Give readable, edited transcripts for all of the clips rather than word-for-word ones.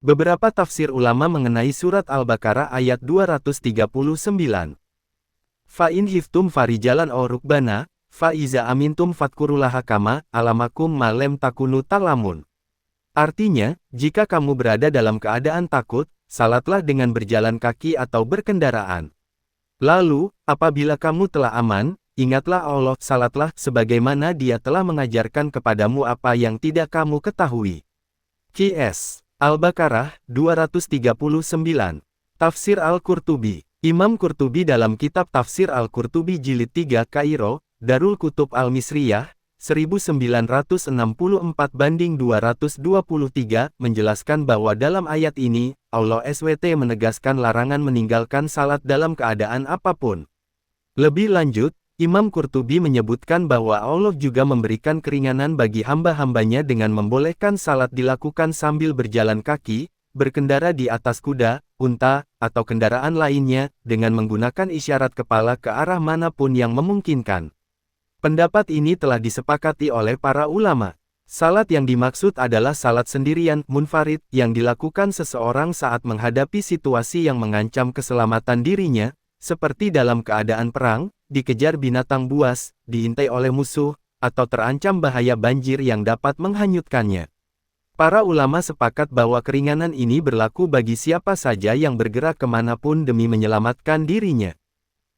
Beberapa tafsir ulama mengenai surat Al-Baqarah ayat 239. Fa'in hiftum farijalan aw rukbana, fa'iza amintum fadkurulaha kama, alamakum malem takunu ta'lamun. Artinya, jika kamu berada dalam keadaan takut, salatlah dengan berjalan kaki atau berkendaraan. Lalu, apabila kamu telah aman, ingatlah Allah, salatlah sebagaimana Dia telah mengajarkan kepadamu apa yang tidak kamu ketahui. Qs. Al-Baqarah, 239. Tafsir Al-Qurtubi. Imam Qurtubi dalam kitab Tafsir Al-Qurtubi Jilid 3 Kairo, Darul Kutub Al-Misriyah, 1944-223, menjelaskan bahwa dalam ayat ini, Allah SWT menegaskan larangan meninggalkan salat dalam keadaan apapun. Lebih lanjut, Imam Qurtubi menyebutkan bahwa Allah juga memberikan keringanan bagi hamba-hambanya dengan membolehkan salat dilakukan sambil berjalan kaki, berkendara di atas kuda, unta, atau kendaraan lainnya, dengan menggunakan isyarat kepala ke arah manapun yang memungkinkan. Pendapat ini telah disepakati oleh para ulama. Salat yang dimaksud adalah salat sendirian, munfarid, yang dilakukan seseorang saat menghadapi situasi yang mengancam keselamatan dirinya, seperti dalam keadaan perang, dikejar binatang buas, diintai oleh musuh, atau terancam bahaya banjir yang dapat menghanyutkannya. Para ulama sepakat bahwa keringanan ini berlaku bagi siapa saja yang bergerak kemanapun demi menyelamatkan dirinya.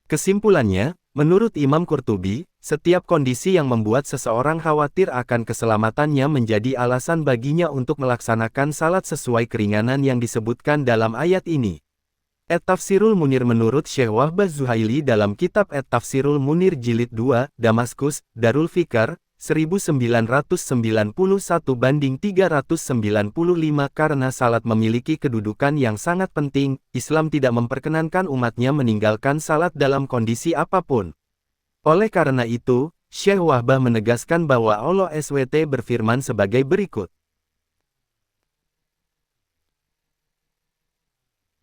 Kesimpulannya, menurut Imam Qurtubi, setiap kondisi yang membuat seseorang khawatir akan keselamatannya menjadi alasan baginya untuk melaksanakan salat sesuai keringanan yang disebutkan dalam ayat ini. At-Tafsirul Munir menurut Syekh Wahbah Zuhaili dalam kitab At-Tafsirul Munir Jilid 2, Damaskus, Darul Fikr, 1991-395 karena salat memiliki kedudukan yang sangat penting, Islam tidak memperkenankan umatnya meninggalkan salat dalam kondisi apapun. Oleh karena itu, Syekh Wahbah menegaskan bahwa Allah SWT berfirman sebagai berikut.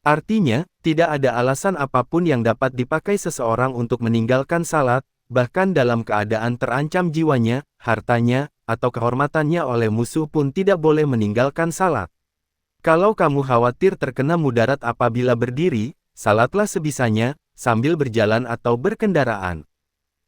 Artinya, tidak ada alasan apapun yang dapat dipakai seseorang untuk meninggalkan salat, bahkan dalam keadaan terancam jiwanya, hartanya, atau kehormatannya oleh musuh pun tidak boleh meninggalkan salat. Kalau kamu khawatir terkena mudarat apabila berdiri, salatlah sebisanya, sambil berjalan atau berkendaraan.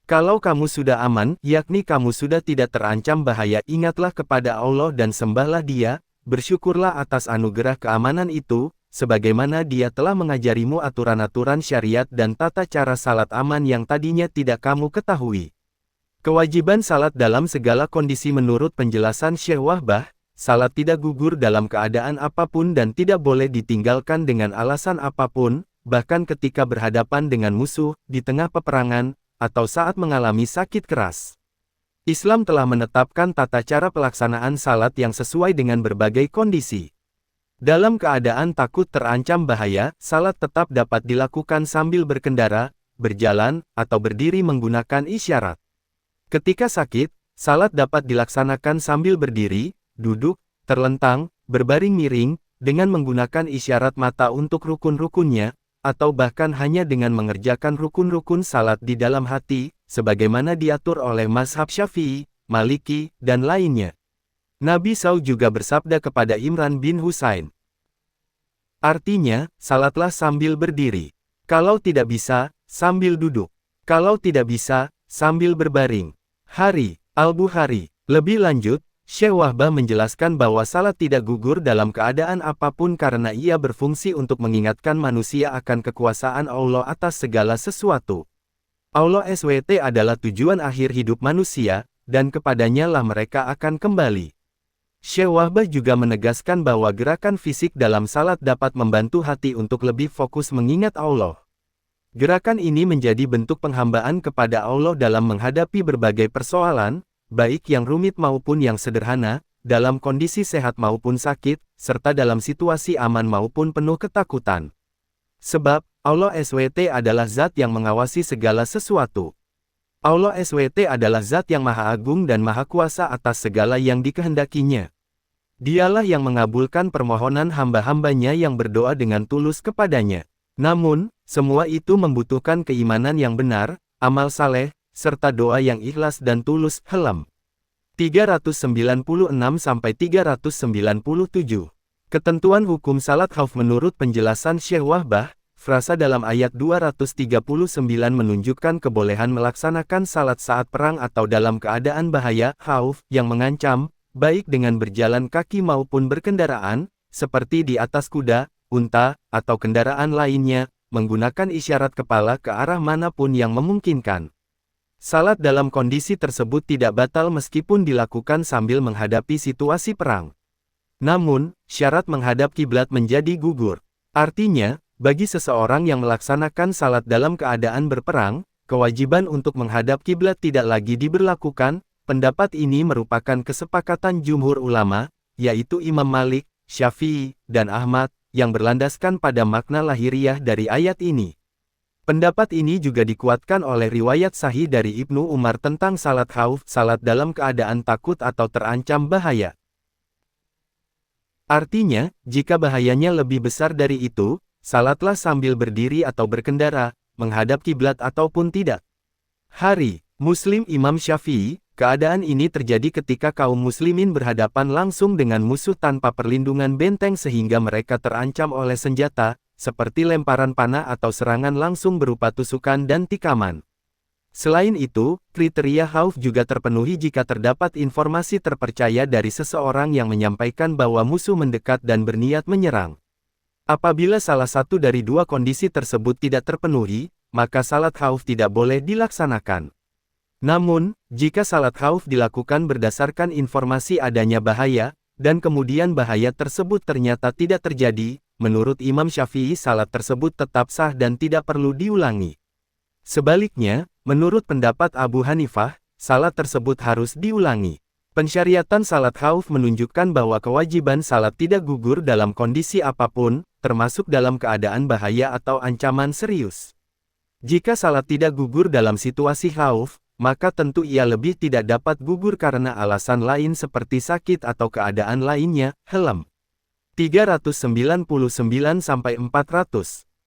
Kalau kamu sudah aman, yakni kamu sudah tidak terancam bahaya, ingatlah kepada Allah dan sembahlah Dia, bersyukurlah atas anugerah keamanan itu, sebagaimana Dia telah mengajarimu aturan-aturan syariat dan tata cara salat aman yang tadinya tidak kamu ketahui. Kewajiban salat dalam segala kondisi menurut penjelasan Syekh Wahbah, salat tidak gugur dalam keadaan apapun dan tidak boleh ditinggalkan dengan alasan apapun, bahkan ketika berhadapan dengan musuh, di tengah peperangan, atau saat mengalami sakit keras. Islam telah menetapkan tata cara pelaksanaan salat yang sesuai dengan berbagai kondisi. Dalam keadaan takut terancam bahaya, salat tetap dapat dilakukan sambil berkendara, berjalan, atau berdiri menggunakan isyarat. Ketika sakit, salat dapat dilaksanakan sambil berdiri, duduk, terlentang, berbaring miring, dengan menggunakan isyarat mata untuk rukun-rukunnya, atau bahkan hanya dengan mengerjakan rukun-rukun salat di dalam hati, sebagaimana diatur oleh mazhab Syafi'i, Maliki, dan lainnya. Nabi SAW juga bersabda kepada Imran bin Husain. Artinya, salatlah sambil berdiri. Kalau tidak bisa, sambil duduk. Kalau tidak bisa, sambil berbaring. Hari, Al-Bukhari. Lebih lanjut, Syekh Wahbah menjelaskan bahwa salat tidak gugur dalam keadaan apapun karena ia berfungsi untuk mengingatkan manusia akan kekuasaan Allah atas segala sesuatu. Allah SWT adalah tujuan akhir hidup manusia, dan kepadanya lah mereka akan kembali. Syekh Wahbah juga menegaskan bahwa gerakan fisik dalam salat dapat membantu hati untuk lebih fokus mengingat Allah. Gerakan ini menjadi bentuk penghambaan kepada Allah dalam menghadapi berbagai persoalan, baik yang rumit maupun yang sederhana, dalam kondisi sehat maupun sakit, serta dalam situasi aman maupun penuh ketakutan. Sebab, Allah SWT adalah zat yang mengawasi segala sesuatu. Allah SWT adalah zat yang maha agung dan maha kuasa atas segala yang dikehendakinya. Dialah yang mengabulkan permohonan hamba-hambanya yang berdoa dengan tulus kepadanya. Namun, semua itu membutuhkan keimanan yang benar, amal saleh, serta doa yang ikhlas dan tulus. Helam 396-397. Ketentuan hukum salat khauf menurut penjelasan Syekh Wahbah, frasa dalam ayat 239 menunjukkan kebolehan melaksanakan salat saat perang atau dalam keadaan bahaya, khauf, yang mengancam, baik dengan berjalan kaki maupun berkendaraan, seperti di atas kuda, unta, atau kendaraan lainnya, menggunakan isyarat kepala ke arah manapun yang memungkinkan. Salat dalam kondisi tersebut tidak batal meskipun dilakukan sambil menghadapi situasi perang. Namun, syarat menghadap kiblat menjadi gugur. Artinya, bagi seseorang yang melaksanakan salat dalam keadaan berperang, kewajiban untuk menghadap kiblat tidak lagi diberlakukan. Pendapat ini merupakan kesepakatan jumhur ulama, yaitu Imam Malik, Syafi'i, dan Ahmad, yang berlandaskan pada makna lahiriah dari ayat ini. Pendapat ini juga dikuatkan oleh riwayat sahih dari Ibnu Umar tentang salat khauf, salat dalam keadaan takut atau terancam bahaya. Artinya, jika bahayanya lebih besar dari itu, salatlah sambil berdiri atau berkendara, menghadap kiblat ataupun tidak. Hari Muslim Imam Syafi'i, keadaan ini terjadi ketika kaum muslimin berhadapan langsung dengan musuh tanpa perlindungan benteng sehingga mereka terancam oleh senjata, seperti lemparan panah atau serangan langsung berupa tusukan dan tikaman. Selain itu, kriteria khauf juga terpenuhi jika terdapat informasi terpercaya dari seseorang yang menyampaikan bahwa musuh mendekat dan berniat menyerang. Apabila salah satu dari dua kondisi tersebut tidak terpenuhi, maka salat khauf tidak boleh dilaksanakan. Namun, jika salat khauf dilakukan berdasarkan informasi adanya bahaya, dan kemudian bahaya tersebut ternyata tidak terjadi, menurut Imam Syafi'i salat tersebut tetap sah dan tidak perlu diulangi. Sebaliknya, menurut pendapat Abu Hanifah, salat tersebut harus diulangi. Pensyariatan salat khauf menunjukkan bahwa kewajiban salat tidak gugur dalam kondisi apapun, termasuk dalam keadaan bahaya atau ancaman serius. Jika salat tidak gugur dalam situasi khauf, maka tentu ia lebih tidak dapat gugur karena alasan lain seperti sakit atau keadaan lainnya. Helm 399-400